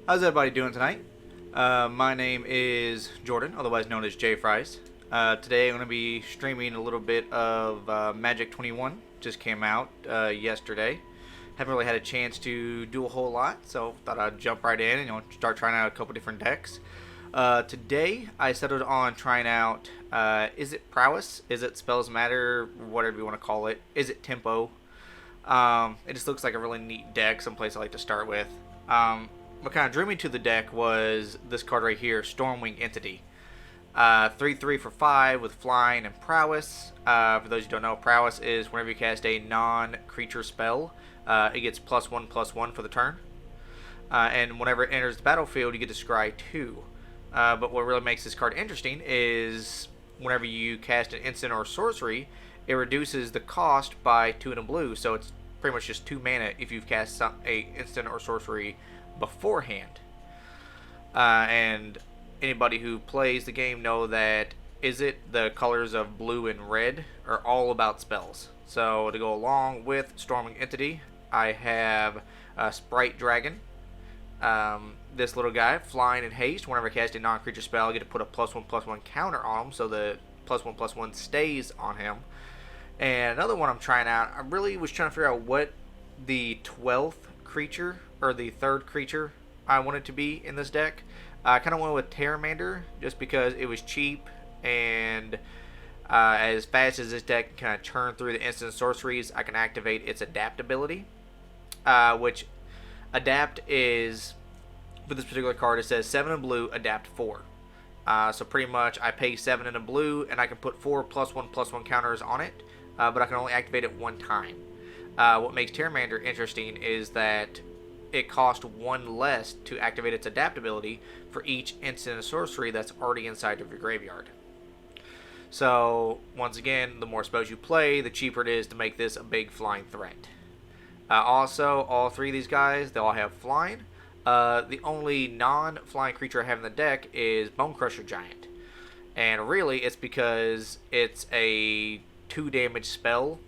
How's everybody doing tonight? My name is Jordan, otherwise known as J Fries. Today I'm going to be streaming a little bit of Magic 21. Just came out yesterday. Haven't really had a chance to do a whole lot, so thought I'd jump right in and start trying out a couple different decks. Today I settled on trying out Izzet Prowess. Izzet spells matter, whatever you want to call it. Izzet Tempo. It just looks like a really neat deck, someplace I like to start with. What kind of drew me to the deck was this card right here, Stormwing Entity. 3/3 for 5 with flying and prowess. For those who don't know, prowess is whenever you cast a non-creature spell, it gets +1/+1 for the turn. And whenever it enters the battlefield, you get to scry 2. But what really makes this card interesting is whenever you cast an instant or sorcery, it reduces the cost by 2 and a blue. So it's pretty much just 2 mana if you've cast a instant or sorcery beforehand. And anybody who plays the game know that the colors of blue and red are all about spells. So to go along with Stormwing Entity, I have Sprite Dragon. This little guy, flying and haste. Whenever I cast a non-creature spell, I get to put a +1/+1 counter on him, so the +1/+1 stays on him. And another one I'm trying out, I really was trying to figure out what the 12th creature or the 3rd creature I wanted to be in this deck. I kind of went with Pteramander just because it was cheap, and as fast as this deck can kind of churn through the instant sorceries, I can activate its adaptability, which adapt is, for this particular card, it says 7 in blue, adapt 4. So pretty much I pay 7 in a blue and I can put 4 +1/+1 counters on it, but I can only activate it 1 time. What makes Pteramander interesting is that it costs 1 less to activate its adaptability for each instant sorcery that's already inside of your graveyard. So once again, the more spells you play, the cheaper it is to make this a big flying threat. Also, all 3 of these guys, they all have flying. The only non-flying creature I have in the deck is Bonecrusher Giant. And really, it's because it's a 2 damage spell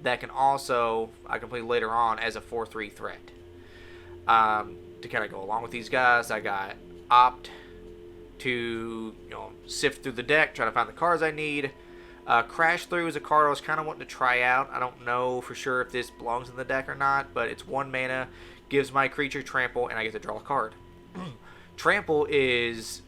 that can also, I can play later on as a 4/3 threat. To kind of go along with these guys, I got Opt to sift through the deck, try to find the cards I need. Crash Through is a card I was kind of wanting to try out. I don't know for sure if this belongs in the deck or not, but it's 1 mana, gives my creature trample, and I get to draw a card. Trample is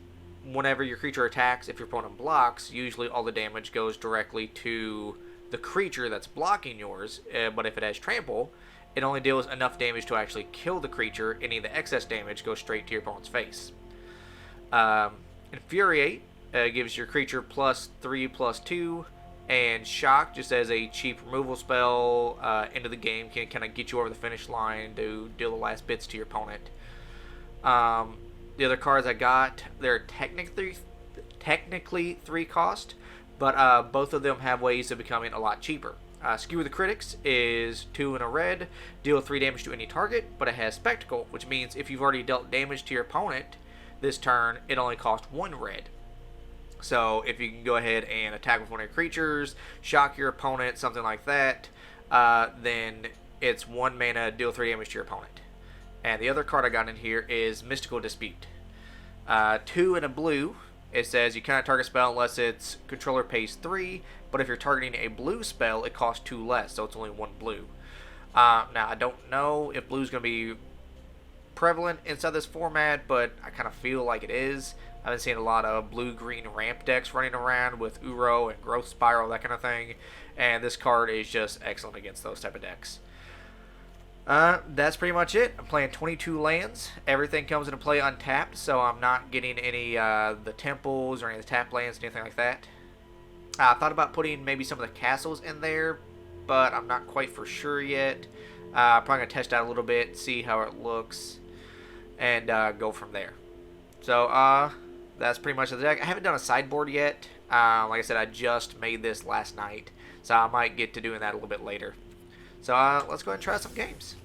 whenever your creature attacks, if your opponent blocks, usually all the damage goes directly to the creature that's blocking yours, but if it has trample, it only deals enough damage to actually kill the creature. Any of the excess damage goes straight to your opponent's face. Infuriate gives your creature +3/+2, and Shock, just as a cheap removal spell into the game, can kind of get you over the finish line to deal the last bits to your opponent. The other cards I got, they're technically 3 cost, but both of them have ways of becoming a lot cheaper. Skewer the Critics is 2 in a red, deal 3 damage to any target, but it has Spectacle, which means if you've already dealt damage to your opponent this turn, it only costs 1 red. So if you can go ahead and attack with one of your creatures, shock your opponent, something like that, then it's 1 mana, deal 3 damage to your opponent. And the other card I got in here is Mystical Dispute. 2 in a blue. It says you cannot target spell unless its controller pays 3, but if you're targeting a blue spell, it costs 2 less, so it's only 1 blue. Now, I don't know if blue's going to be prevalent inside this format, but I kind of feel like it is. I've been seeing a lot of blue-green ramp decks running around with Uro and Growth Spiral, that kind of thing, and this card is just excellent against those type of decks. That's pretty much it. I'm playing 22 lands. Everything comes into play untapped, so I'm not getting any the temples or any of the tap lands, anything like that. I thought about putting maybe some of the castles in there, but I'm not quite for sure yet. Probably going to test out a little bit, see how it looks, and go from there. So, that's pretty much the deck. I haven't done a sideboard yet. Like I said, I just made this last night, so I might get to doing that a little bit later. So let's go ahead and try some games.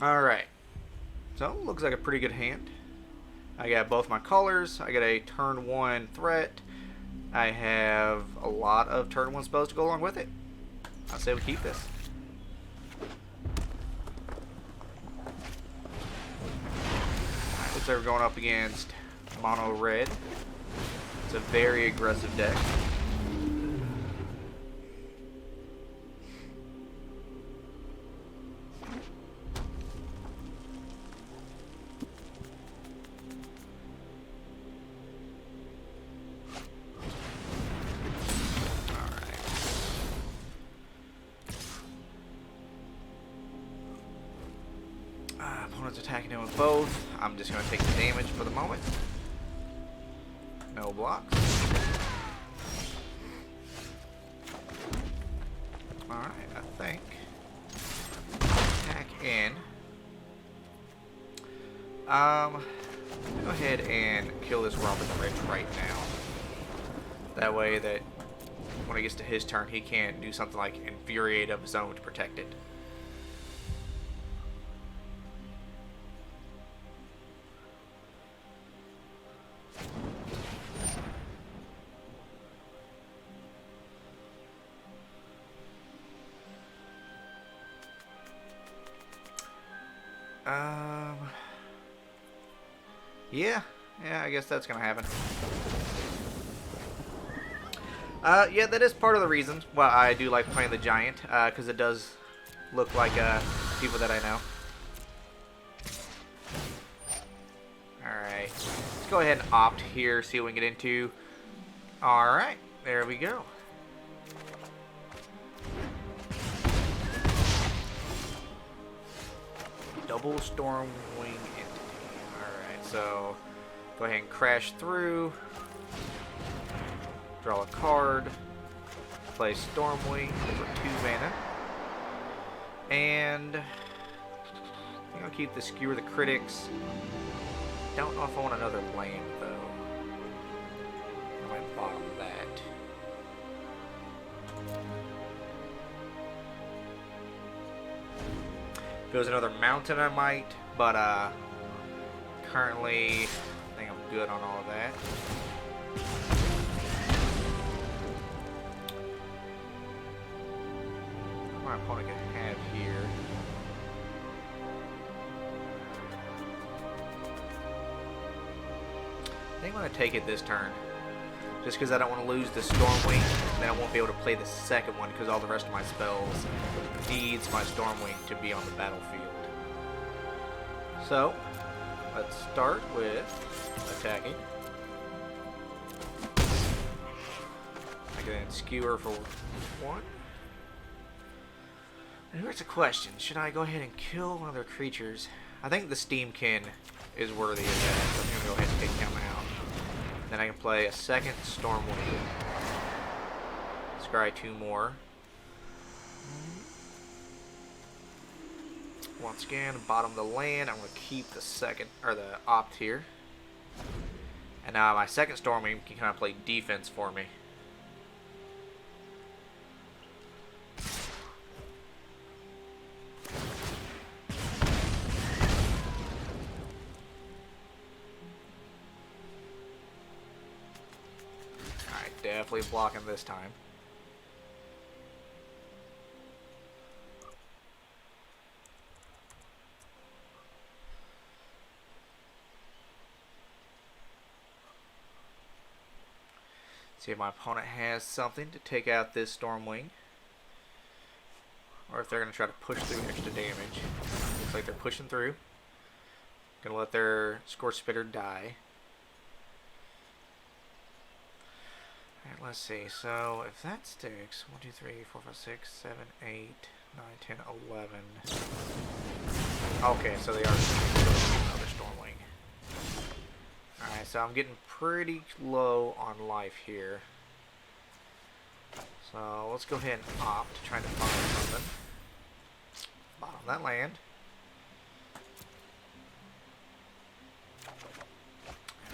Alright. So, looks like a pretty good hand. I got both my colors. I got a turn 1 threat. I have a lot of turn 1 spells to go along with it. I say we keep this. Alright, looks like we're going up against mono red. It's a very aggressive deck. Opponent's attacking him with both. I'm just going to take the damage for the moment. No blocks. Alright, I think. Attack in. Go ahead and kill this Robin Rich right now. That way that when it gets to his turn, he can't do something like Infuriate of his own to protect it. Yeah, I guess that's gonna happen. Yeah, that is part of the reason why I do like playing the Giant, because it does look like people that I know. Alright, let's go ahead and opt here, see what we can get into. Alright, there we go. Double Stormwing Entity. Alright, so go ahead and crash through. Draw a card. Play Stormwing for 2 mana. And I'm gonna keep the Skewer the Critics. Don't know if I want another land though. I might bottom that. If it was another mountain, I might, but currently, I think I'm good on all of that. What my opponent can have here. I think I'm going to take it this turn. Just because I don't want to lose the Stormwing, and then I won't be able to play the second one because all the rest of my spells needs my Stormwing to be on the battlefield. So, let's start with attacking. I can then Skewer for 1. And here's a question. Should I go ahead and kill one of their creatures? I think the Steamkin is worthy of that, so I'm going to go ahead and take him out. Then I can play a second Stormwing. Scry 2 more. Once again, bottom of the land. I'm going to keep the second, or the opt here. And now my second Stormwing can kind of play defense for me. Definitely blocking this time. See if my opponent has something to take out this Stormwing. Or if they're going to try to push through extra damage. Looks like they're pushing through. Going to let their Scorch Spitter die. Alright, let's see. So, if that sticks, 1, 2, 3, 4, 5, 6, 7, 8, 9, 10, 11. Okay, so they are another Stormwing. Alright, so I'm getting pretty low on life here. So, let's go ahead and opt to try to find something. Bottom that land.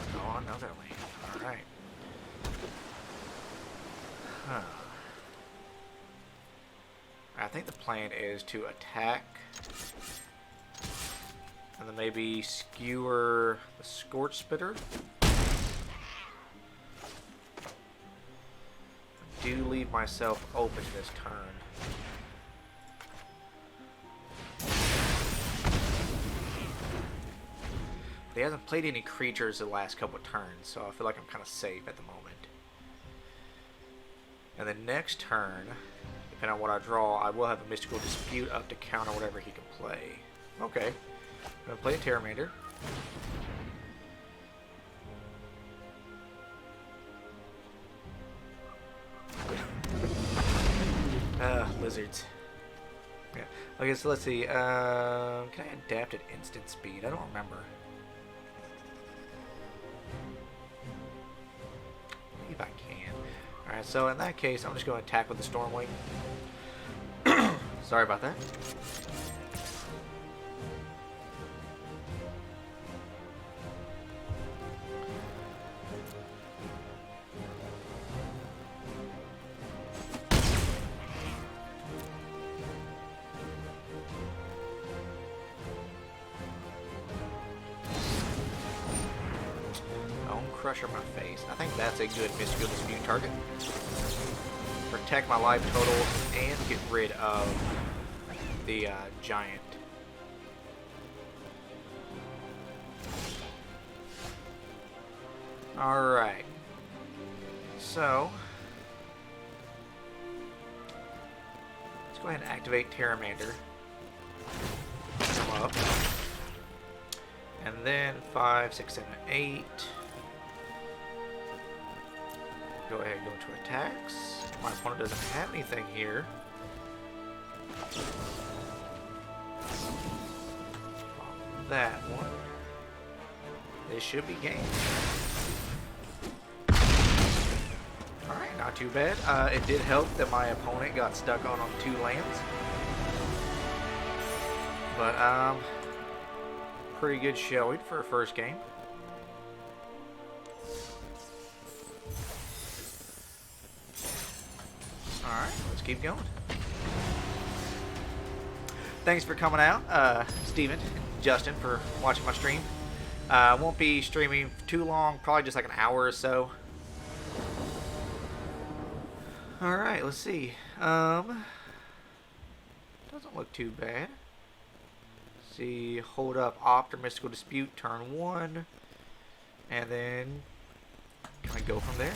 And go on another land. Alright. Huh. I think the plan is to attack And then maybe Skewer the Scorch Spitter. I do leave myself open this turn. He hasn't played any creatures the last couple of turns, so I feel like I'm kind of safe at the moment. And then next turn, depending on what I draw, I will have a Mystical Dispute up to counter whatever he can play. Okay. I'm going to play a Pteramander. Lizards. Yeah. Okay, so let's see. Can I adapt at instant speed? I don't remember. If I can. Alright, so in that case, I'm just going to attack with the Stormwing. Sorry about that. Bonecrusher my face. I think that's a good Mystical Dispute target. Protect my life total and get rid of the Giant. Alright. So, let's go ahead and activate Pteramander. Come up. And then 5, 6, 7, 8. Go ahead and go into attacks. My opponent doesn't have anything here. On that one. This should be game. Alright, not too bad. It did help that my opponent got stuck on 2 lands. But, pretty good showing for a first game. Alright, let's keep going. Thanks for coming out, Steven and Justin, for watching my stream. Won't be streaming too long, probably just like an hour or so. Alright, let's see. Doesn't look too bad. Let's see, hold up Opt or Mystical Dispute turn 1. And then kind of go from there.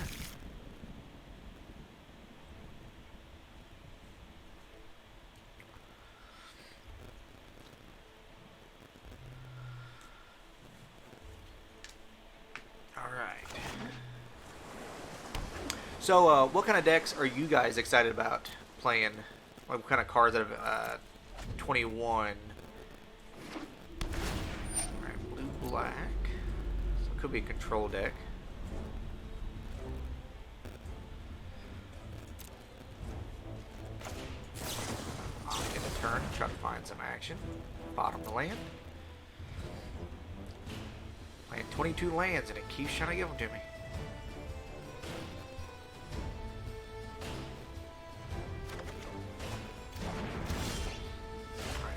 So, what kind of decks are you guys excited about playing? What kind of cards out of 21? Alright, blue, black. So it could be a control deck. In the turn, try to find some action. Bottom the land. Playing 22 lands and it keeps trying to give them to me.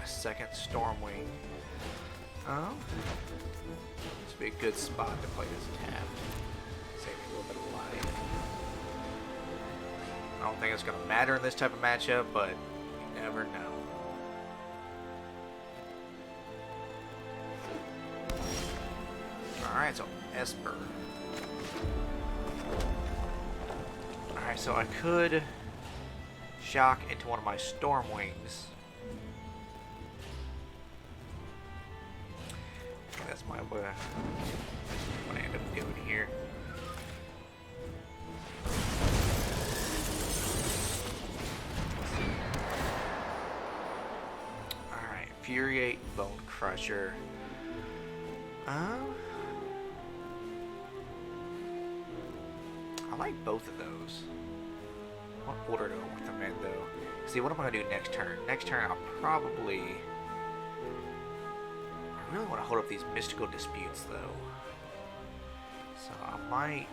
Second Stormwing. This would be a good spot to play this tap. Save me a little bit of life. I don't think it's going to matter in this type of matchup, but you never know. Alright, so Esper. Alright, so I could shock into one of my Stormwings. That's my what I end up doing here. Alright, Infuriate, Bonecrusher. I like both of those. What order do I want them in, though? See, what am I going to do next turn? Next turn, I'll probably... I really want to hold up these Mystical Disputes, though. So I might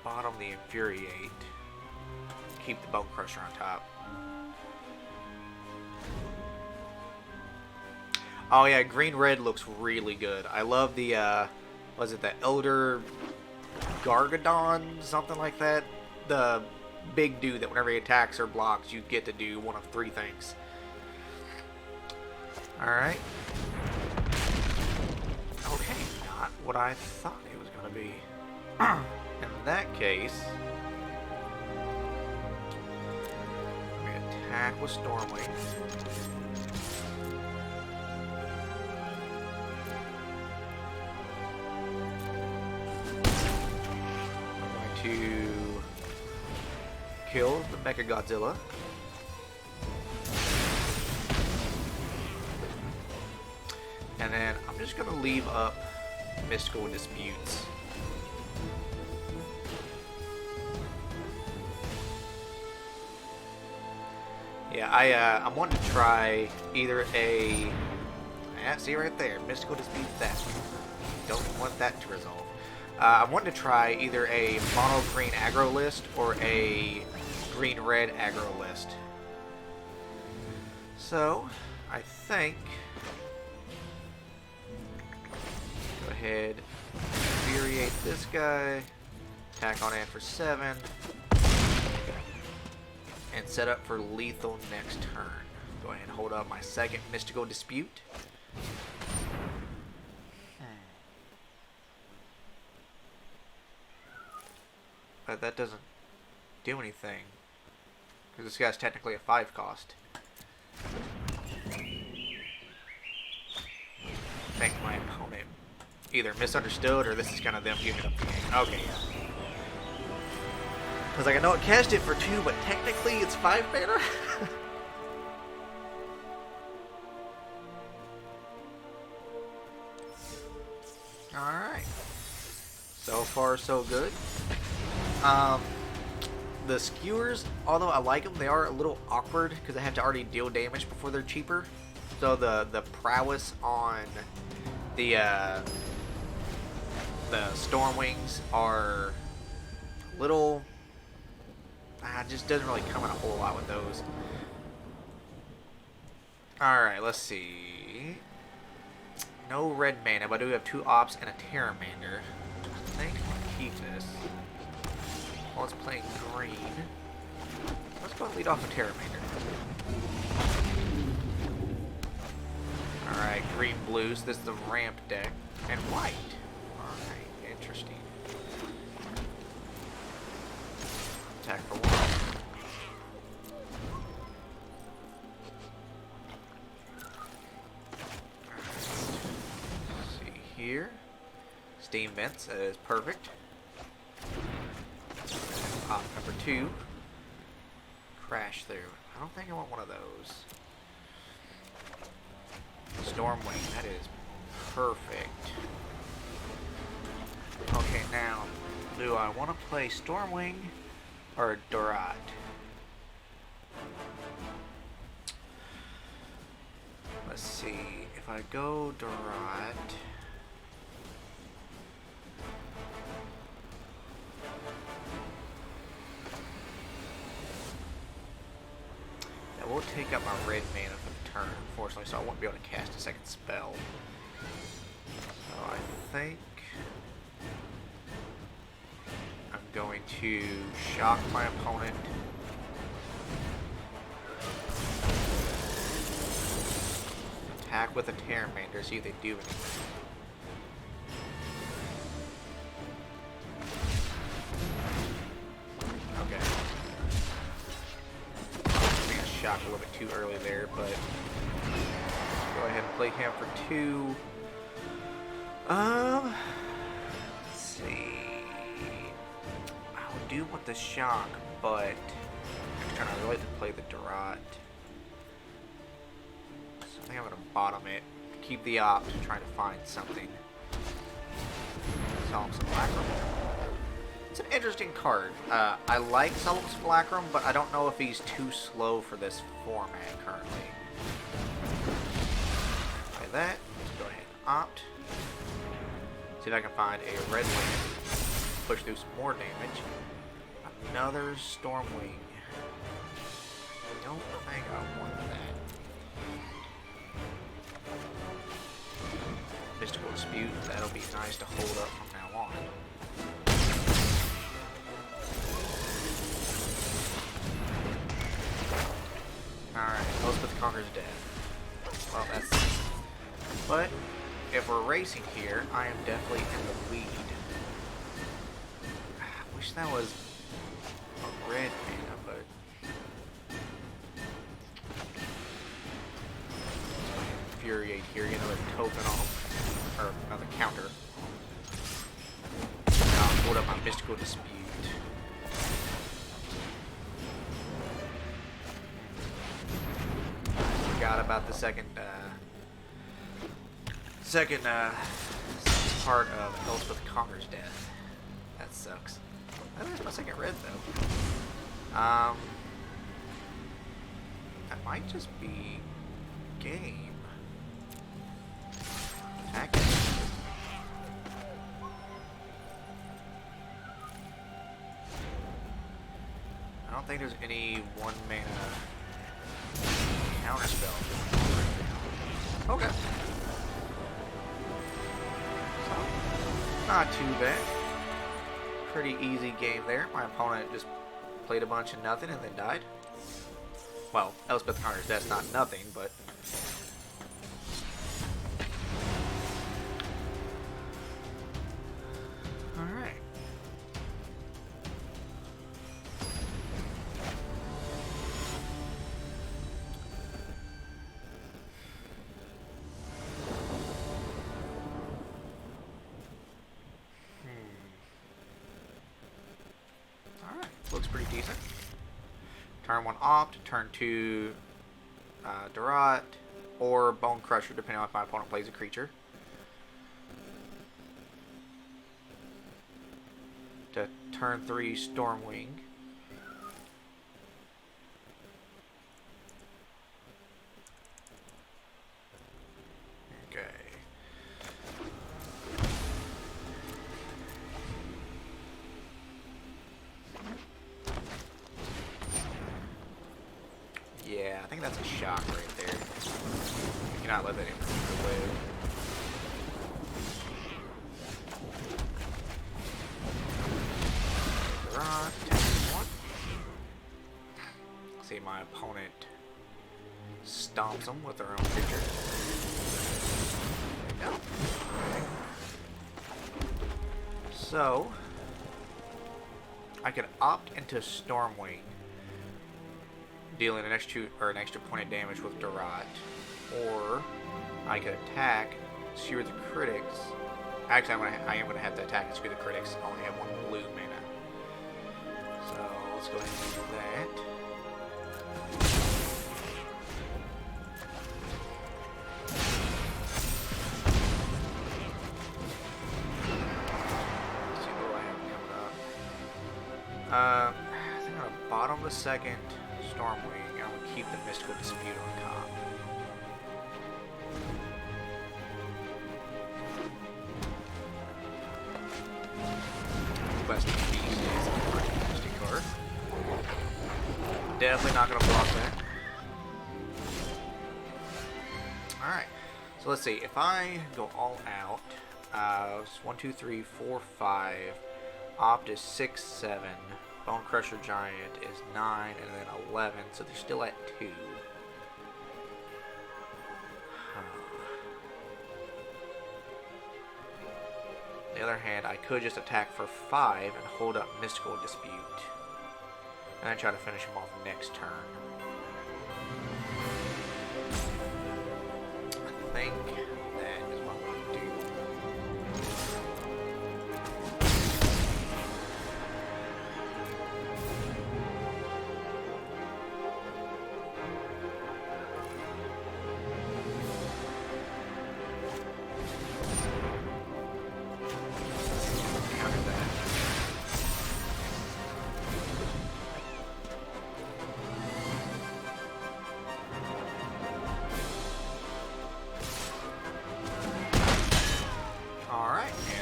bottom the Infuriate. Keep the Bonecrusher on top. Oh yeah, green red looks really good. I love the was it the Elder Gargadon, something like that? The big dude that whenever he attacks or blocks, you get to do one of 3 things. Alright. Okay, not what I thought it was going to be. In that case, I'm going to attack with Stormwing. I'm going to kill the Mechagodzilla. And then I'm just going to leave up Mystical Disputes. Yeah, I'm wanting to try either a... Yeah, see right there, Mystical Disputes that. Don't want that to resolve. I'm wanting to try either a mono green aggro list or a green red aggro list. So, I think... Go ahead, Infuriate this guy, attack on it for 7, and set up for lethal next turn. Go ahead and hold up my second Mystical Dispute. But that doesn't do anything, because this guy's technically a 5 cost. I think my opponent either misunderstood or this is kind of them giving up the game. Okay, yeah. Because like I know it cast it for 2, but technically it's 5 mana. Alright. So far so good. The skewers, although I like them, they are a little awkward because they have to already deal damage before they're cheaper. So the prowess on the Stormwings are little... just doesn't really come in a whole lot with those. Alright, let's see. No red mana, but I do have 2 ops and a Pteramander. I think I'm going to keep this. While it's playing green. Let's go and lead off a Pteramander. Alright, green blues. This is the ramp deck. And white. Alright, interesting. Attack for 1. Let's see here. Steam vents, that is perfect. Pop number 2. Crash through. I don't think I want one of those. Stormwing, that is perfect. Okay, now, do I want to play Stormwing or Dorat? Let's see, if I go Dorat... That will take up my red mana for the turn, unfortunately, so I won't be able to cast a second spell. So I think I'm going to shock my opponent. Attack with a Pteramander, see if they do anything. Okay. I think I shocked a little bit too early there, but go ahead and play him for 2. Let's see. I do want the shock, but I'm trying to really to play the Dorat. So I think I'm gonna bottom it, keep the opt, trying to find something. Solemn Simulacrum. It's an interesting card. I like Solemn Simulacrum, but I don't know if he's too slow for this format currently. Play that. Go ahead and opt. See if I can find a red land. Push through some more damage. Another Stormwing. I don't think I want that. Mystical Dispute. That'll be nice to hold up from now on. Alright, Elspeth conquers death. Well, that's... But, if we're racing here, I am definitely in the lead. I wish that was a red mana, but... Infuriate here, get another token off. Or another counter. Now I'll hold up my Mystical Dispute. Forgot about the second part of Elspeth Conquers Death. That sucks. That's my second red though. That might just be game. Attack. I don't think there's any 1 mana counter spell. Okay. So, not too bad. Pretty easy game there. My opponent just played a bunch of nothing and then died. Well, Elspeth Conquers, that's not nothing, but... Alright. Alright, looks pretty decent. Turn 1 Opt, turn 2 Durot, or Bonecrusher, depending on if my opponent plays a creature. To turn 3 Stormwing. Okay. Yeah, I think that's a shock right there. You cannot let that improve away. See, my opponent stomps them with their own creature. There we go. Okay. So, I could opt into Stormwing, dealing an extra point of damage with Durot, or I could attack Skewer the Critics. Actually, I am gonna have to attack and Skewer the Critics. I only have 1 blue mana, so let's go ahead and do that. Let's see what I have coming up. I think on the bottom of the second Stormwing, I will keep the Mystical Dispute on top. Best Beast is a fantastic card. Definitely not going to block that. Alright, so let's see. If I go all out, 1, 2, 3, 4, 5. Opt is 6, 7. Bonecrusher Giant is 9, and then 11, so they're still at 2. On the other hand, I could just attack for 5 and hold up Mystical Dispute. And then try to finish him off next turn. I think that is what I'm going to do.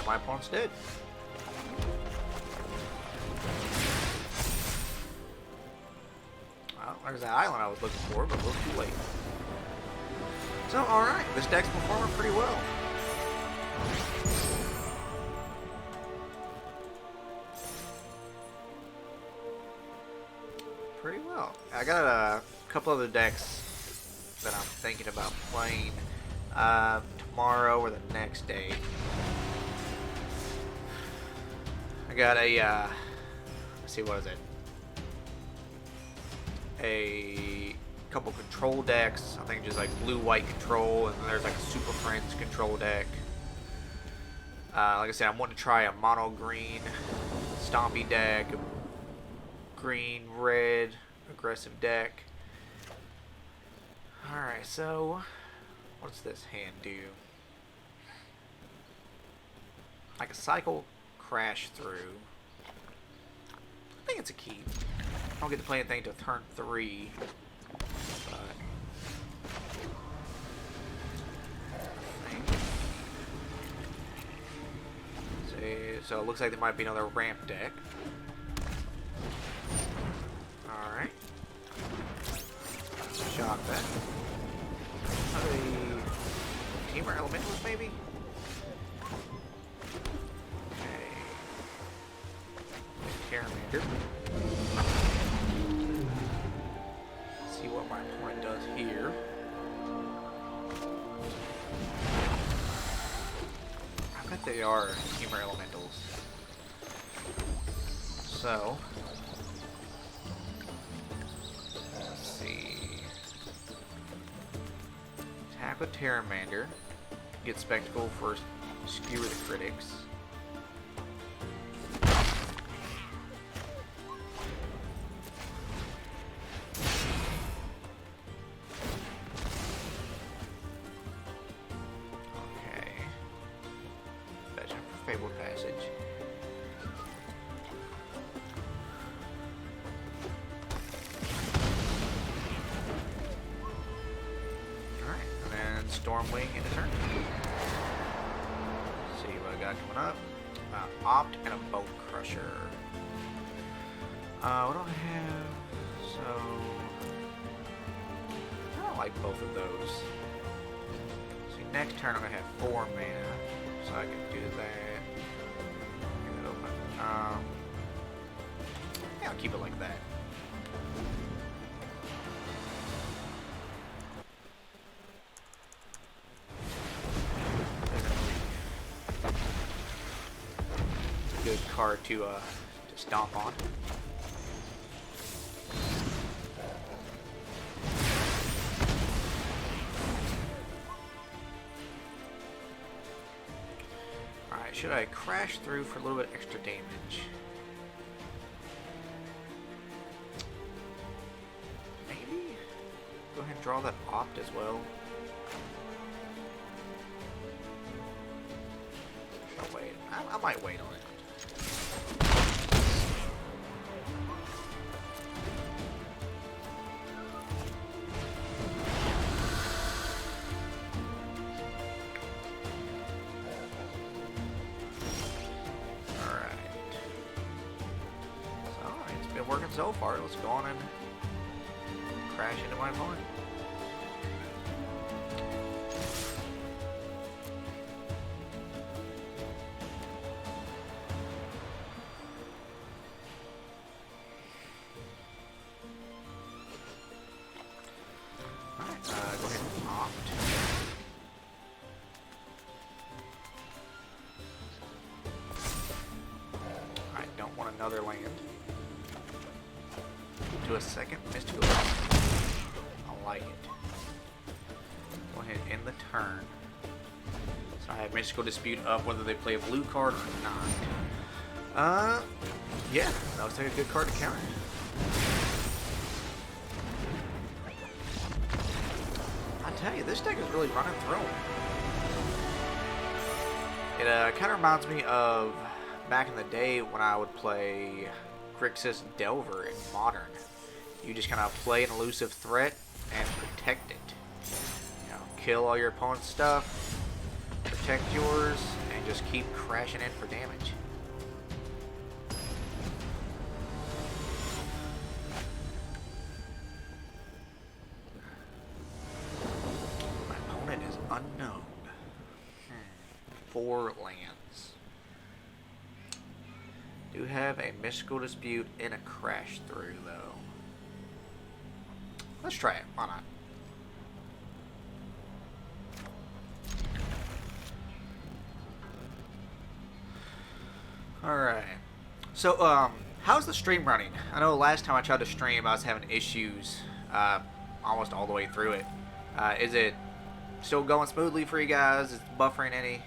My opponent's dead. Well, there's that island I was looking for, but a little too late. So, alright, this deck's performing pretty well. Pretty well. I got a couple other decks that I'm thinking about playing tomorrow or the next day. I got a, let's see, what is it? A couple control decks. I think just like blue-white control, and then there's like a Super Friends control deck. Like I said, I'm wanting to try a mono-green stompy deck, green-red aggressive deck. Alright, so what's this hand do? Like a cycle crash through. I think it's a keep. I don't get to play anything until turn 3. But so it looks like there might be another ramp deck. Alright. Shock that. Teamer Elementals, maybe? Okay. Pteramander. See what my opponent does here. I bet they are Teamer Elementals. So, let's see. Attack with Pteramander. Get Spectacle for Skewer the Critics. Okay. Fetch him for Fabled Passage. Stormwing in a turn. Let's see what I got coming up. Opt and a Bonecrusher. What do I have? So I don't like both of those. See, next turn I'm gonna have 4 mana, so I can do that. Get it open. Yeah, I'll keep it like that. Good card to stomp on. Alright, should I crash through for a little bit extra damage? Maybe? Go ahead and draw that opt as well. I'll wait. I might wait on it. Working so far, let's go on and crash into my opponent. Alright, go ahead and opt. Alright, don't want another land. To a second mystical. I like it. Go ahead and end the turn. So I have mystical dispute up whether they play a blue card or not. Yeah, that looks like a good card to counter. I tell you, this deck is really running through. It kind of reminds me of back in the day when I would play Grixis Delver in Modern. You just kind of play an elusive threat and protect it. You know, kill all your opponent's stuff, protect yours, and just keep crashing in for damage. My opponent is unknown. 4 lands. Do have a Mystical Dispute and a Crash Through, though. Let's try it. Why not? Alright. So, how's the stream running? I know last time I tried to stream, I was having issues almost all the way through it. Is it still going smoothly for you guys? Is it buffering any?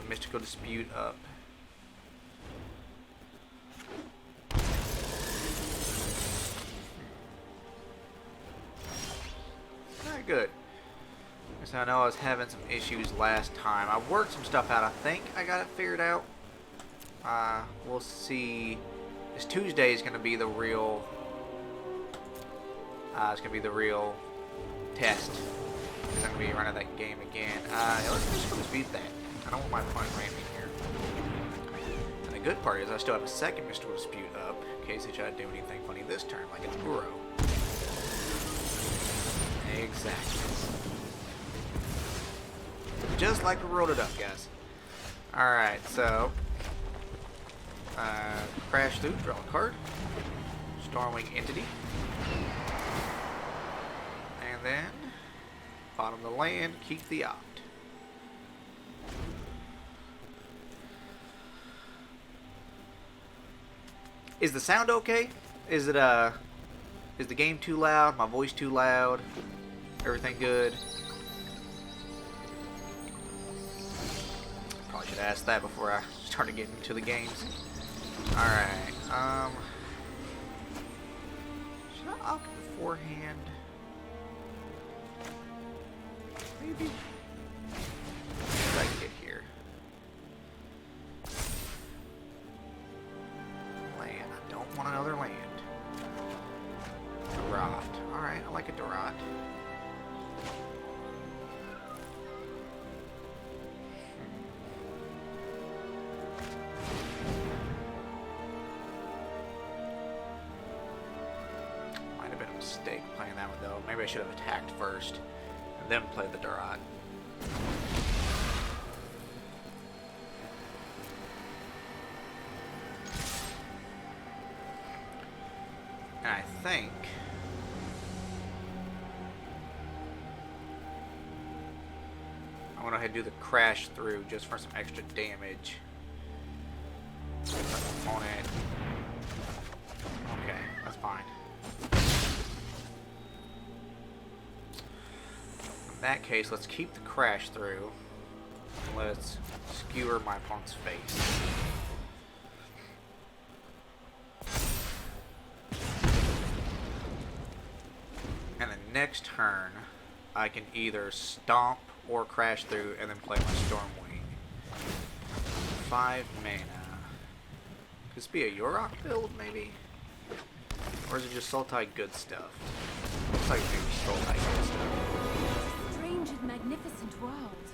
Mystical Dispute up. Alright, good. So I know I was having some issues last time. I worked some stuff out. I think I got it figured out. We'll see. This Tuesday is going to be the real. It's going to be the real test. I'm going to be running that game again. Let's just dispute that. I don't want my opponent ramming here. And the good part is I still have a second Mystical Dispute up in case they try to do anything funny this turn, like it's Burrow. Exactly. Just like we rolled it up, guys. Alright, so Crash Through, draw a card. Stormwing Entity. And then bottom of the land, keep the opt. Is the sound okay? Is it is the game too loud? My voice too loud? Everything good? Probably should ask that before I started getting into the games. Alright, should I opt beforehand? Maybe. What did I get here? Land. I don't want another land. Durot. Alright, I like a Durot. Might have been a mistake playing that one though. Maybe I should have attacked first and then played the Durot. And I think I want to go ahead and do the Crash Through just for some extra damage. On it. Okay, that's fine. In that case, let's keep the Crash Through. Let's skewer my opponent's face. And the next turn, I can either stomp or Crash Through and then play my Stormwing. 5 mana. Could this be a Yorick build, maybe? Or is it just Sultai good stuff? Looks like maybe Sultai good stuff. Strange and magnificent world.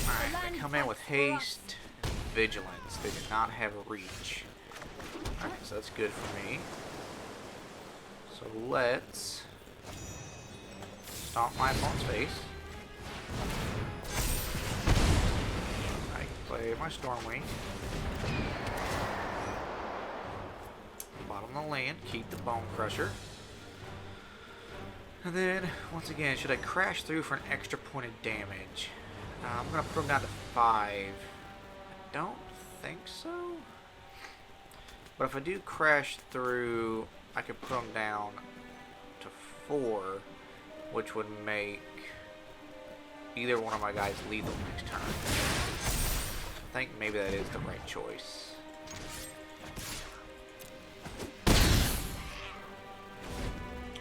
Alright, they come in with haste and vigilance. They do not have a reach. Alright, so that's good for me. So let's stomp my opponent's face. I can play my Stormwing. Bottom of the land, keep the Bonecrusher. And then, once again, should I Crash Through for an extra point of damage? I'm going to put him down to 5. I don't think so. But if I do Crash Through, I could put him down to 4, which would make either one of my guys lethal next turn. I think maybe that is the right choice.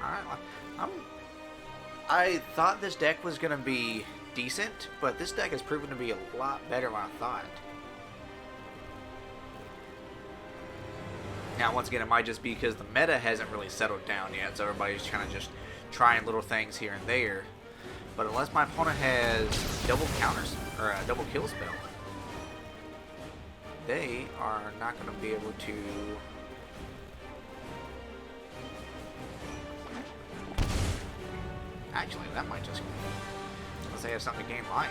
Alright, I thought this deck was going to be decent, but this deck has proven to be a lot better than I thought. Now, once again, it might just be because the meta hasn't really settled down yet, so everybody's kind of just trying little things here and there. But unless my opponent has double counters, or a double kill spell, they are not going to be able to... Actually, that might just... Unless they have something to gain life.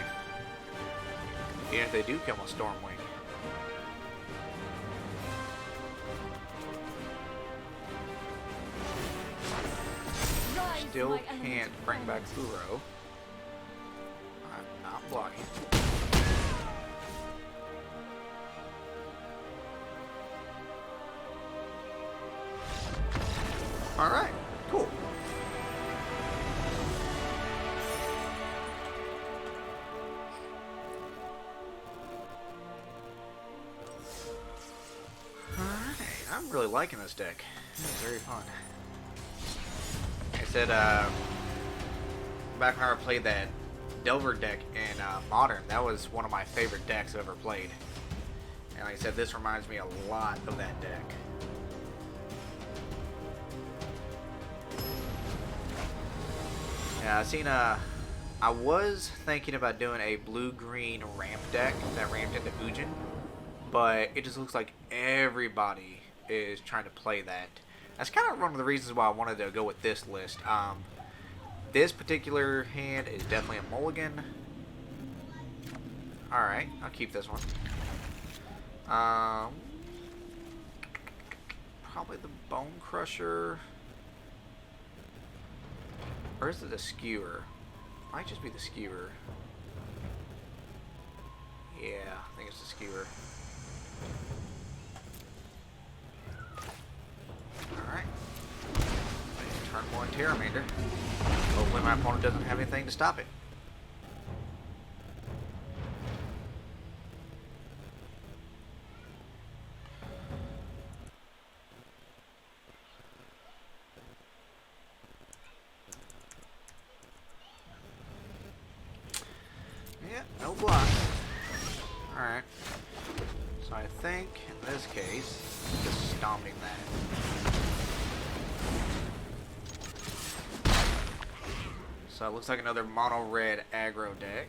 Even if they do kill a Stormwing. Still can't bring back Uro. I'm not blocking. Alright, cool. Alright, I'm really liking this deck. This is very fun. I said, back when I played that Delver deck in Modern, that was one of my favorite decks I've ever played. And like I said, this reminds me a lot of that deck. Yeah, I've seen, I was thinking about doing a blue-green ramp deck that ramped into Ujin, but it just looks like everybody is trying to play that. That's kind of one of the reasons why I wanted to go with this list. This particular hand is definitely a mulligan. Alright, I'll keep this one. Probably the Bonecrusher. Or is it the Skewer? Might just be the Skewer. Yeah, I think it's the Skewer. Alright. Turn one Pteramander. Hopefully my opponent doesn't have anything to stop it. Yeah, no block. Alright. So I think in this case, just stomping that. So it looks like another mono red aggro deck.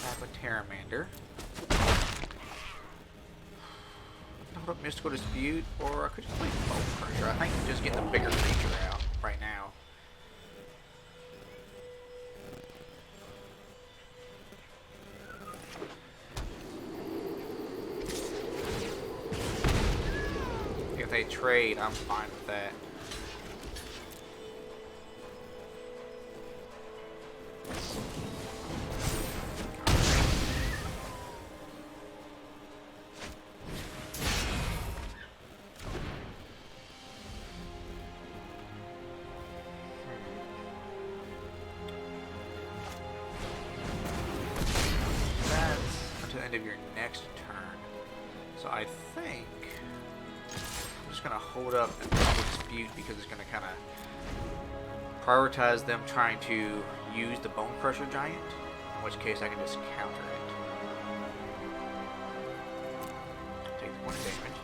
Tap a Pteramander. Hold up Mystical Dispute, or I could just play Bonecrusher. I think I'm just getting the bigger creature out right now. If they trade, I'm fine with that. That's until the end of your next turn. So I think I'm just going to hold up and dispute because it's going to kind of prioritize them trying to use the Bonecrusher Giant, in which case I can just counter it. Take the 1 damage.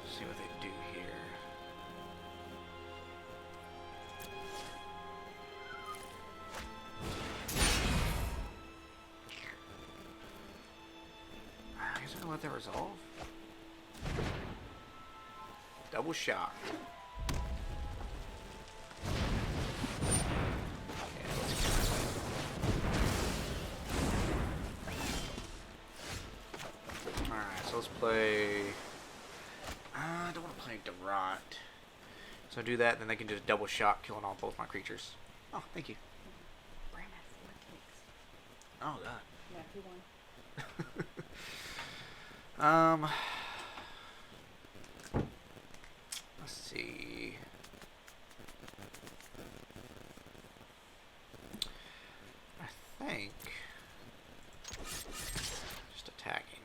See what they do here. I guess I'm gonna let that resolve. Double shock. Yeah, let's Alright, so let's play... I don't want to play Garrot. So do that, then they can just double shock, killing all both my creatures. Oh, thank you. Oh, God. Yeah, he won. Let's see. I think just attacking.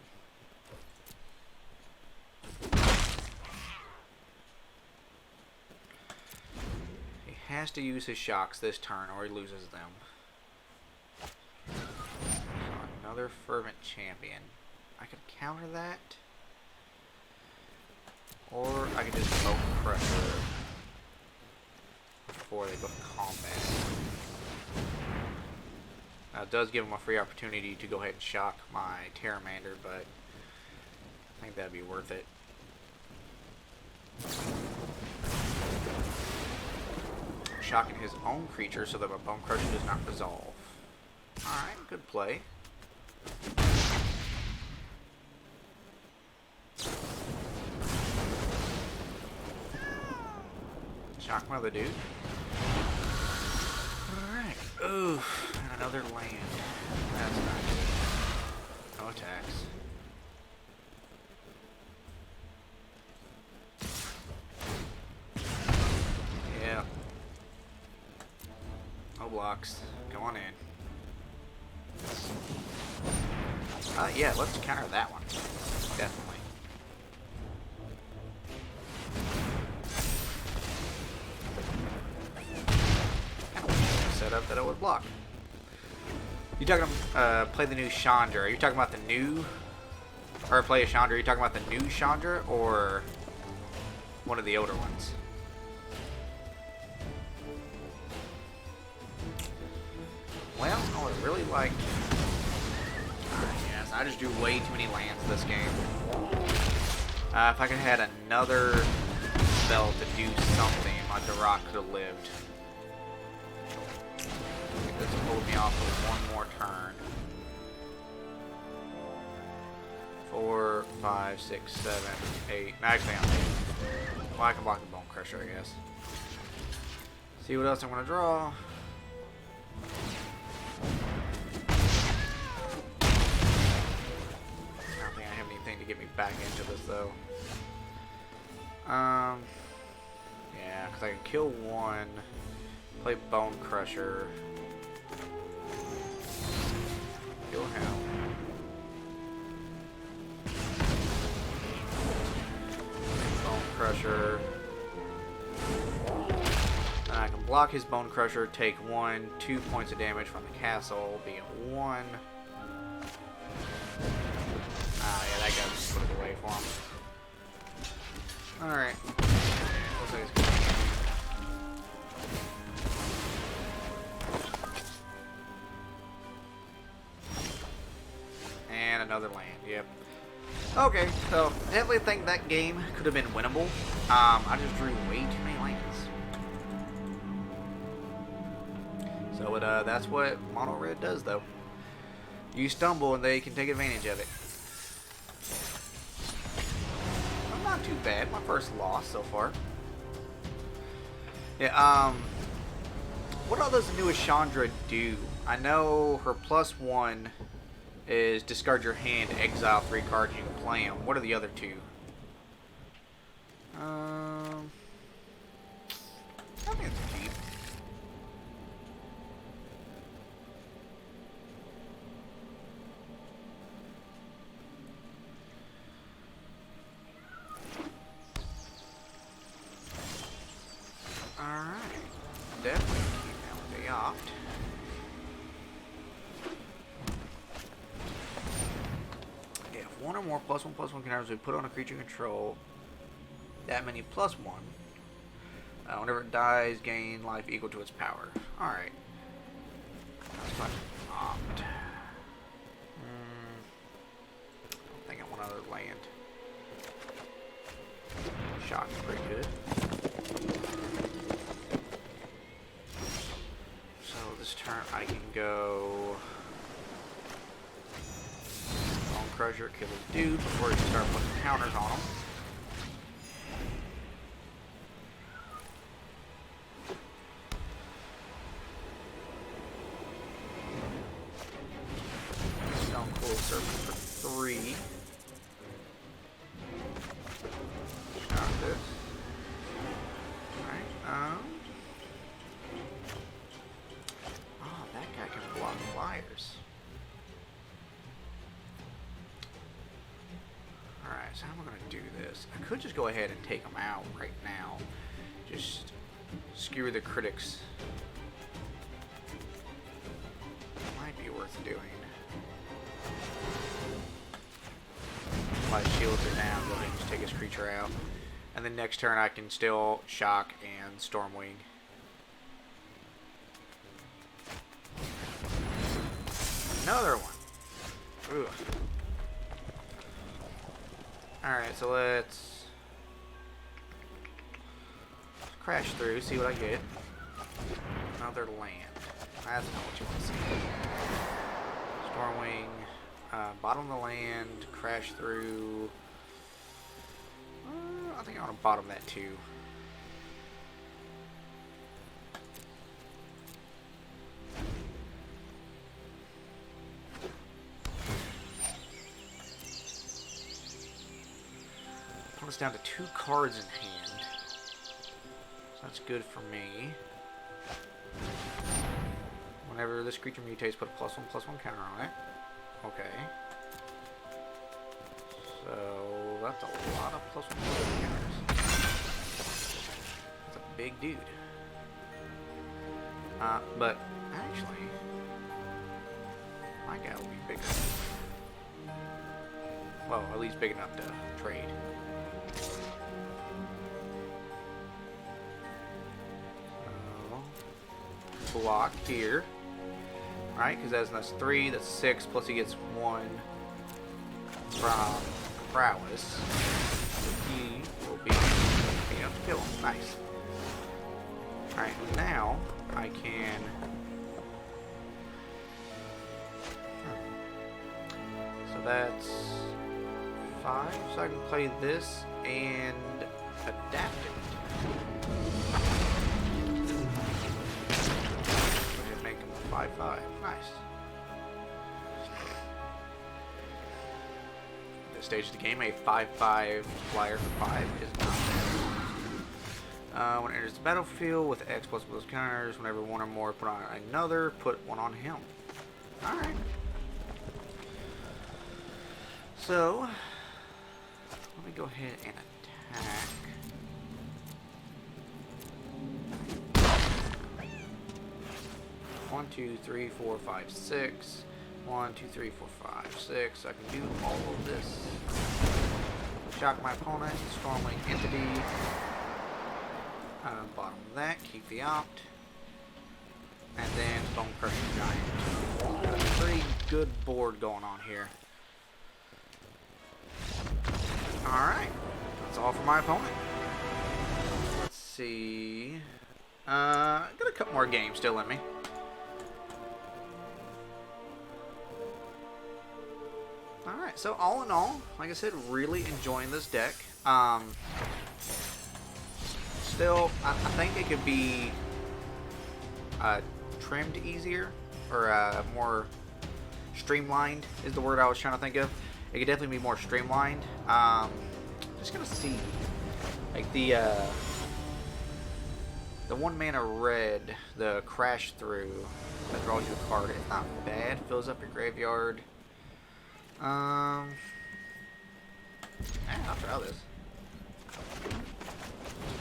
has to use his shocks this turn or he loses them. So another Fervent Champion. I could counter that. Or I could just Bonecrusher before they go to combat. Now, it does give them a free opportunity to go ahead and shock my Pteramander, but I think that'd be worth it. Shocking his own creature so that my Bonecrusher does not resolve. Alright, good play. Shock my other dude. Alright. Ooh, and another land. That's not good. No attacks. Yeah. No blocks. Go on in. Yeah, let's counter that one. Definitely. Set up that it would block. You talking play the new Chandra? Are you talking about the new, or play a Chandra? Are you talking about the new Chandra or one of the older ones? Well, I would really like. Yes, I just do way too many lands this game. If I could have had another spell to do something, my Duroc could have lived. This will hold me off for one more turn. 4, 5, 6, 7, 8. Actually, I'm 8. Well, I can block the Bonecrusher, I guess. See what else I'm going to draw. I don't think I have anything to get me back into this, though. Yeah, because I can kill one, play Bonecrusher. Kill him. Bonecrusher. And I can block his Bonecrusher, take 2 points of damage from the castle, being 1. Ah, yeah, that guy just put it away for him. Alright. Looks like it's good. And another land, yep. Okay, so definitely think that game could have been winnable. I just drew way too many lands. So that's what Mono Red does, though. You stumble and they can take advantage of it. I'm not too bad. My first loss so far. Yeah, what all does the newest Chandra do? I know her +1 is discard your hand, exile 3 cards, you can play them. What are the other 2? I think it's cheap. Alright. Definitely keep that with the opt. Yeah, if one or more +1/+1 counters we put on a creature control that many +1. Whenever it dies, gain life equal to its power. Alright. That's fine. Opt. I think I want another land. Shock's pretty good. So this turn I can go Bonecrusher, kill his dude before he can start putting counters on him. Serpent for 3. Shot this. Alright, oh, that guy can block flyers. Alright, so how am I going to do this? I could just go ahead and take him out right now. Just Skewer the Critics might be worth doing. My shields are down, go ahead and just take his creature out. And then next turn I can still shock and Stormwing. Another one. Ooh. Alright, so let's crash through, see what I get. Another land. That's not what you want to see. Stormwing, bottom of the land, crash through. I think I want to bottom that too. Put us down to 2 cards in hand. So that's good for me. Whenever this creature mutates, put a +1/+1 counter on it. Okay. So that's a lot of +1/+1 counters. That's a big dude. But actually, my guy will be bigger. Well, at least big enough to trade. Block here. Right, because that's 3, that's 6, plus he gets 1 from Prowess. He will be big enough to kill him. Nice. Alright, now I can. So that's 5. So I can play this and adapt it. Make him a 5/5. Nice. At this stage of the game, a 5/5 flyer for 5 is not bad. When it enters the battlefield with X plus counters, whenever 1 or more put on another, put 1 on him. Alright. So, let me go ahead and attack. One, 2, 3, 4, 5, 6. 1, 2, 3, 4, 5, 6. I can do all of this. Shock my opponent. Stormwing Entity. Bottom of that. Keep the opt. And then Bonecrusher Giant. Got a pretty good board going on here. Alright. That's all for my opponent. Let's see. Got a couple more games still in me. Alright, so all in all, like I said, really enjoying this deck. Still, I think it could be trimmed easier, or more streamlined is the word I was trying to think of. It could definitely be more streamlined. Just gonna see, like the 1 mana red, the crash through that draws you a card. It's not bad. Fills up your graveyard. I'll try this.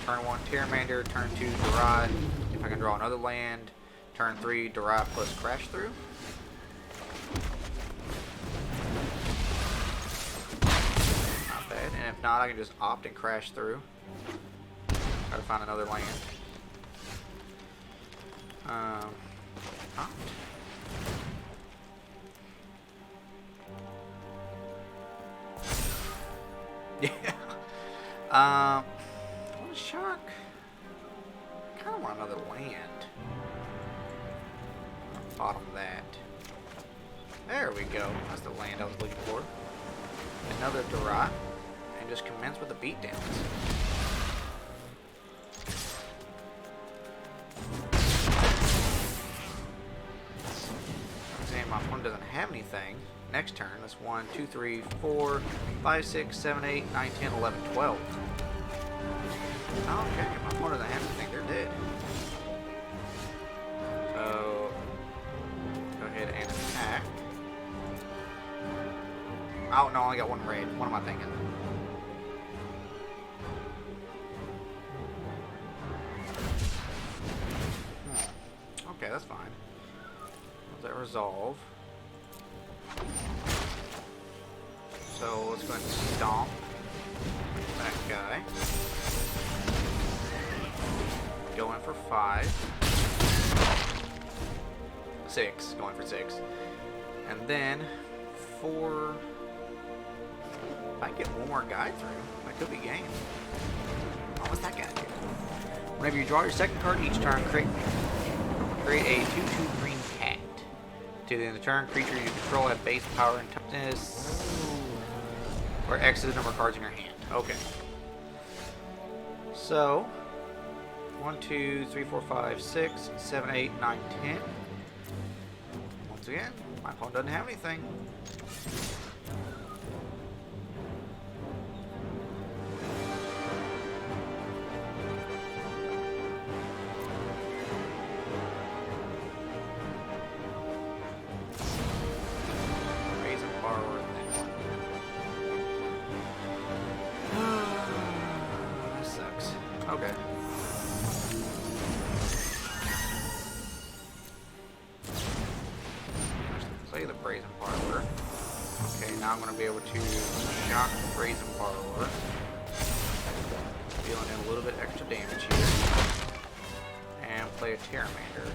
Turn 1 Pteramander, turn 2 Durad. If I can draw another land, turn 3 Durad plus crash through. Not bad. And if not, I can just opt and crash through. Try to find another land. Opt. Yeah. What a shock. I kind of want another land. Bottom that. There we go. That's the land I was looking for. Another Durot. And just commence with the beatdowns. Saying my opponent doesn't have anything. Next turn, that's 1, 2, 3, 4, 5, 6, 7, 8, 9, 10, 11, 12. Okay, my opponent doesn't have anything, they're dead. So, go ahead and attack. Oh, no, I only got 1 red. What am I thinking? resolve. So let's go ahead and stomp that guy. Go in for 5. 6. Going for 6. And then for... If I get one more guy through, that could be game. Oh, what's that guy do? Whenever you draw your second card each turn, create a 2/2 green cat. To the end of the turn, creature you control at base power and toughness, or X is the number of cards in your hand. Okay. So, 1, 2, 3, 4, 5, 6, 7, 8, 9, 10. Once again, my opponent doesn't have anything. Okay. Play the Brazen Borrower. Okay, now I'm going to be able to shock the Brazen Borrower. Dealing in a little bit extra damage here. And play a Pteramander.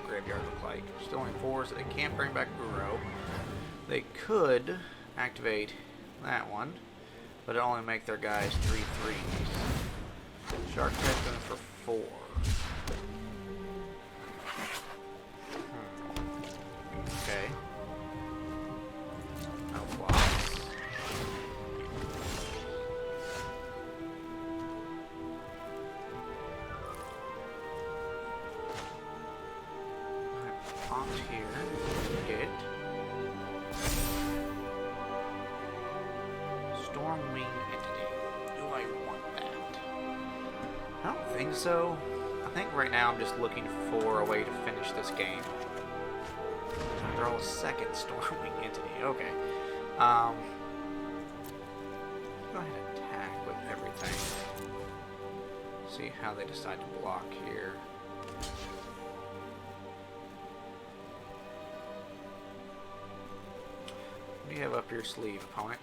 Graveyard look like? Still only 4, so they can't bring back Uro. They could activate that one, but it only make their guys 3/3s. Shark Tech them for 4. Okay. No blocks. Here to get Stormwing Entity. Do I want that? I don't think so. I think right now I'm just looking for a way to finish this game. Throw a second Stormwing Entity. Okay. Go ahead and attack with everything. See how they decide to block here. What do you have up your sleeve, opponent?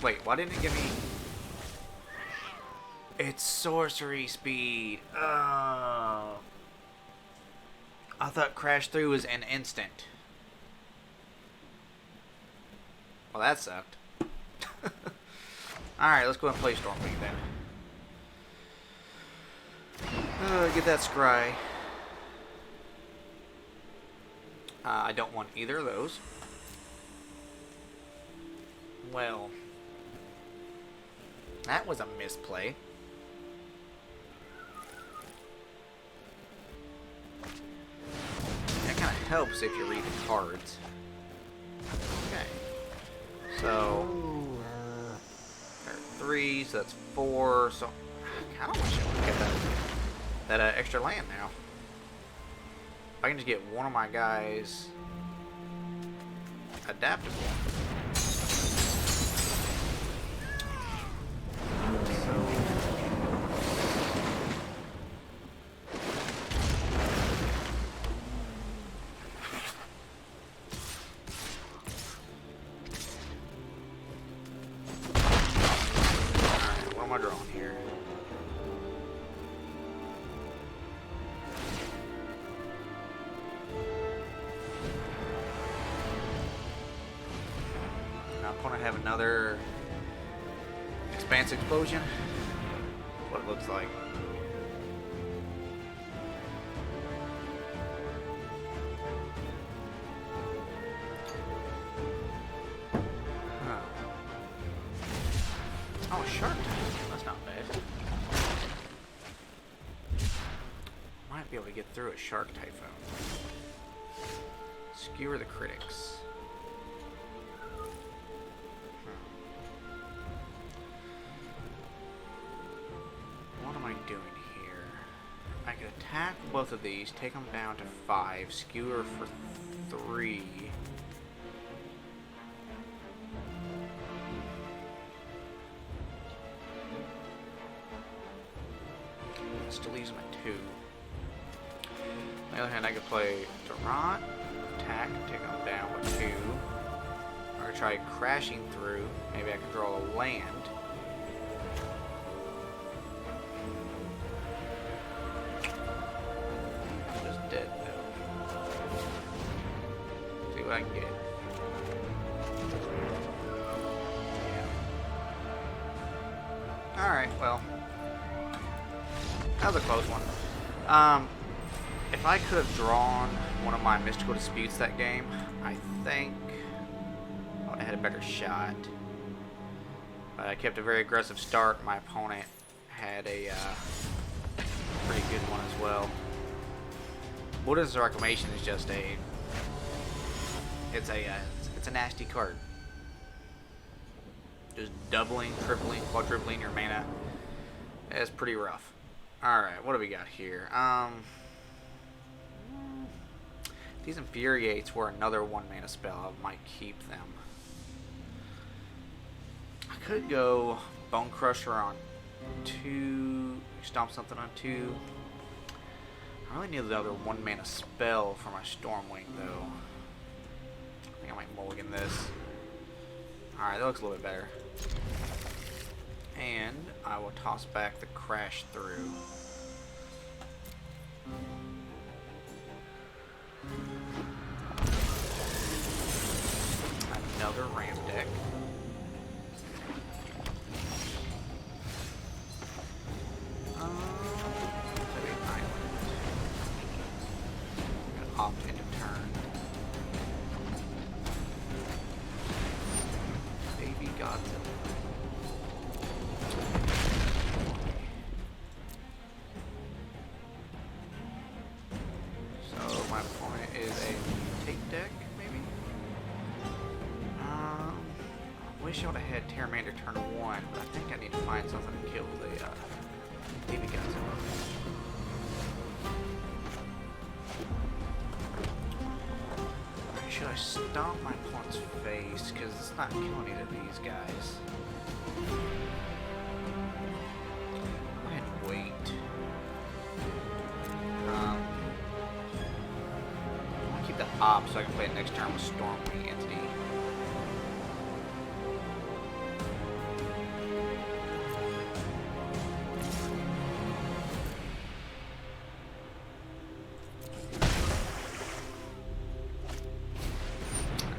Wait, why didn't it give me... It's sorcery speed. Oh. I thought crash through was an instant. Well, that sucked. Alright, let's go ahead and play Stormwing then. Get that scry. I don't want either of those. Well, that was a misplay. That kind of helps if you read the cards. Okay. So, there are 3, so that's 4. So, I kind of wish I would get that extra land now. I can just get one of my guys adaptable. Alright, what am I drawing here? Want to have another Expanse Explosion? That's what it looks like. Huh. Oh, Shark Typhoon. That's not bad. Might be able to get through a Shark Typhoon. Skewer the Critics. What am I doing attack both of these, take them down to 5, skewer for 3. Still leaves him at 2. On the other hand, I could play Durant, attack, take him down with 2. Or try crashing through. Maybe I can draw a land. I'm just dead though. See what I can get. Yeah. Alright, well. That was a close one. If I could have drawn one of my mystical disputes that game, I think I would have had a better shot. But I kept a very aggressive start. My opponent had a pretty good one as well. Wilderness Reclamation is just it's a nasty card. Just doubling, tripling, quadrupling your mana. It's pretty rough. Alright, what do we got here? These Infuriates were another 1 mana spell. I might keep them. I could go Bonecrusher on 2, stomp something on 2. I really need another 1 mana spell for my Stormwing though. I think I might mulligan this. Alright, that looks a little bit better. And I will toss back the crash through. Another ramp deck. Maybe an island. I'm gonna opt into turn. Baby Godzilla. My opponent is a take deck, maybe? I wish I would have had Pteramander turn 1, but I think I need to find something to kill the baby Godzilla. Should I stomp my opponent's face? Because it's not killing either of these guys. Go ahead and wait. The op so I can play it next turn with Stormwing Entity.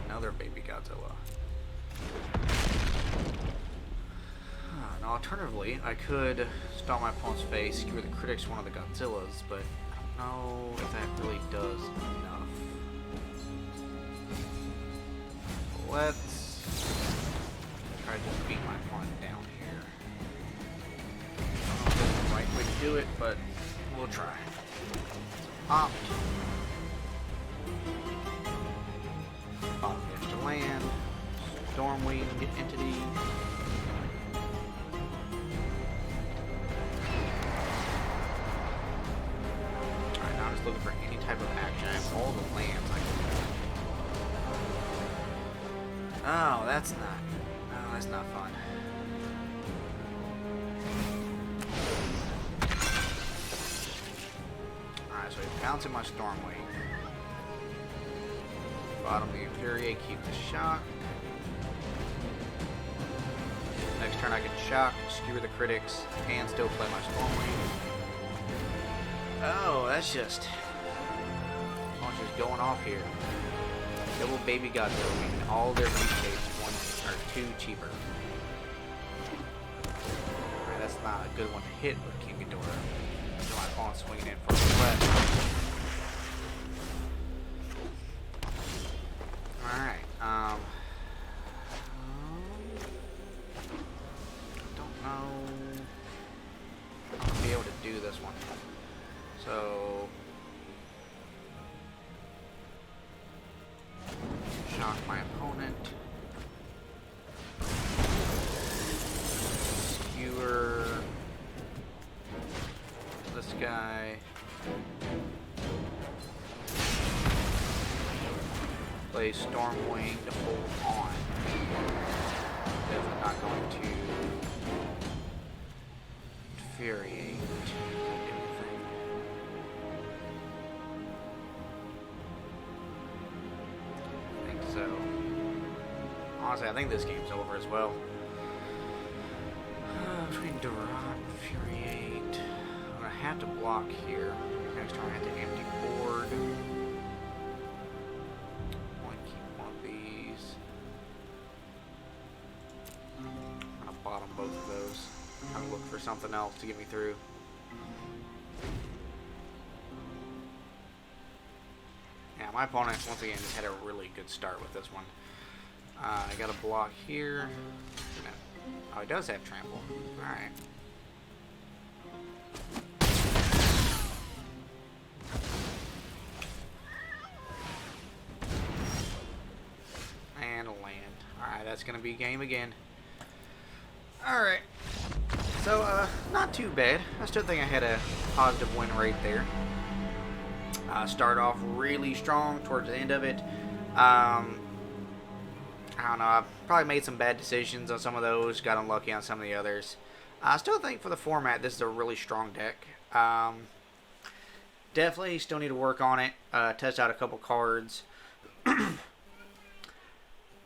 Another baby Godzilla. And alternatively, I could stomp my opponent's face, skewer the critics one of the Godzillas, but I don't know if that really does enough. Let's try to just beat my opponent down here. I don't know if that's the right way to do it, but we'll try. Opt. Opt to land. Stormwing Entity. Alright, now I'm just looking for any type of action. I have all the lands I can. Oh, that's not fun. Alright, so he's bouncing my Stormwing. Bottom the Infuriate, keep the shock. Next turn I can shock, skewer the critics, and still play my Stormwing. Oh, that's just going off here. Double baby Godzilla, making all their shapes 1 or 2 cheaper. Alright, that's not a good one to hit with King Ghidorah. So my opponent's swinging in for a flesh. Alright, I don't know if I'm gonna be able to do this one. So shock my opponent. Skewer this guy. Play Stormwing to hold on. Definitely not going to Infuriate anything. I think so. Honestly, I think this game's over as well. Between Durant and Infuriate. I'm going to have to block here. Next turn I have to empty board. I want to keep one of these. I'm going to bottom both of those. I'm going to look for something else to get me through. Yeah, my opponent, once again, just had a really good start with this one. I got a block here. Oh, he does have trample. Alright. And a land. Alright, that's going to be game again. Alright. So, not too bad. I still think I had a positive win rate there. Start off really strong towards the end of it. I don't know, I probably made some bad decisions on some of those, got unlucky on some of the others. I still think for the format, this is a really strong deck. Definitely still need to work on it, test out a couple cards,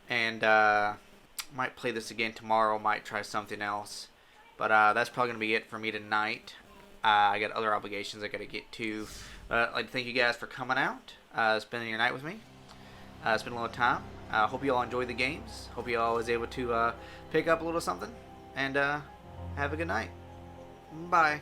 and might play this again tomorrow, might try something else. But that's probably going to be it for me tonight. I got other obligations I got to get to. I'd like to thank you guys for coming out, spending your night with me. Spend a little time. Hope you all enjoyed the games. Hope you all was able to pick up a little something. And have a good night. Bye.